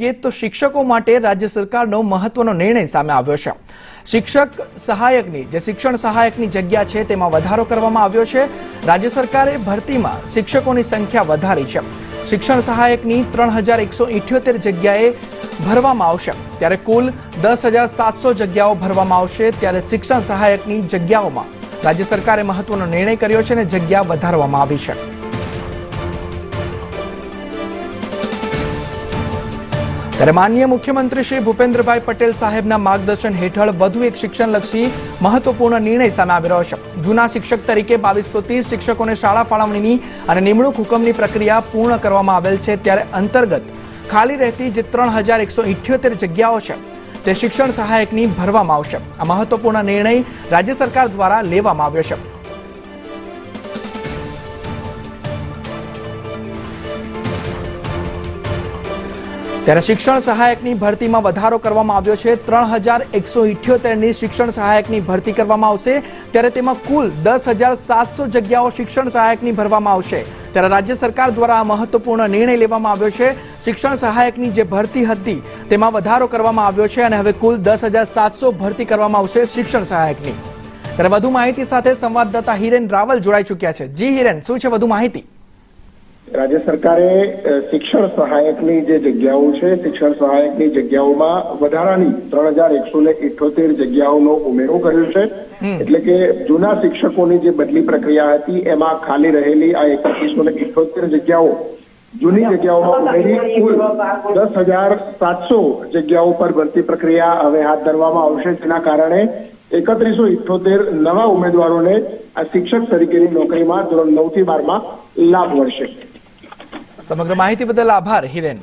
જોઈએ તો શિક્ષકો માટે રાજ્ય સરકારનો મહત્વનો નિર્ણય સામે આવ્યો છે। શિક્ષક સહાયકની જે શિક્ષણ સહાયકની જગ્યા છે તેમાં વધારો કરવામાં આવ્યો છે। રાજ્ય સરકારે ભરતીમાં શિક્ષકોની સંખ્યા વધારી છે। શિક્ષણ સહાયકની 3178 જગ્યાએ ભરવામાં આવશે, ત્યારે કુલ 10,700 જગ્યાઓ ભરવામાં આવશે। ત્યારે શિક્ષણ સહાયકની જગ્યાઓમાં રાજ્ય સરકારે મહત્વનો નિર્ણય કર્યો છે અને જગ્યા વધારવામાં આવી છે। ત્યારે માનનીય મુખ્યમંત્રી શ્રી ભૂપેન્દ્રભાઈ પટેલ સાહેબના માર્ગદર્શન હેઠળ વધુ એક શિક્ષણલક્ષી મહત્વપૂર્ણ નિર્ણય સામે આવી રહ્યો છે। જૂના શિક્ષક તરીકે 2230 શિક્ષકોને શાળા ફાળવણીની અને નિમણૂક હુકમની પ્રક્રિયા પૂર્ણ કરવામાં આવેલ છે। ત્યારે અંતર્ગત ખાલી રહેતી જે 3178 જગ્યાઓ છે તે શિક્ષણ સહાયકની ભરવામાં આવશે। આ મહત્વપૂર્ણ નિર્ણય રાજ્ય સરકાર દ્વારા લેવામાં આવ્યો છે। ત્યારે શિક્ષણ સહાયકની ભરતીમાં વધારો કરવામાં આવ્યો છે। 3178ની શિક્ષણ સહાયકની ભરતી કરવામાં આવશે, ત્યારે તેમાં કુલ 10,700 જગ્યાઓ શિક્ષણ સહાયકની ભરવામાં આવશે। ત્યારે રાજ્ય સરકાર દ્વારા આ મહત્વપૂર્ણ નિર્ણય લેવામાં આવ્યો છે। શિક્ષણ સહાયકની જે ભરતી હતી તેમાં વધારો કરવામાં આવ્યો છે અને હવે કુલ 10,700 ભરતી કરવામાં આવશે શિક્ષણ સહાયકની। ત્યારે વધુ માહિતી સાથે સંવાદદાતા હિરેન રાવલ જોડાઈ ચૂક્યા છે। જી હિરેન, શું છે વધુ માહિતી? રાજ્ય સરકારે શિક્ષણ સહાયકની જે જગ્યાઓ છે, શિક્ષણ સહાયકની જગ્યાઓમાં વધારાની 3178 જગ્યાઓનો ઉમેરો કર્યો છે। એટલે કે જૂના શિક્ષકોની જે બદલી પ્રક્રિયા હતી એમાં ખાલી રહેલી આ 3178 જગ્યાઓ જૂની જગ્યાઓમાં ઉમેરી કુલ 10,700 જગ્યાઓ પર ભરતી પ્રક્રિયા હવે હાથ ધરવામાં આવશે। જેના કારણે 3178 નવા ઉમેદવારોને આ શિક્ષક તરીકેની નોકરીમાં ધોરણ 9 થી 12 લાભ મળશે। સમગ્ર માહિતી બદલ આભાર હિરેન।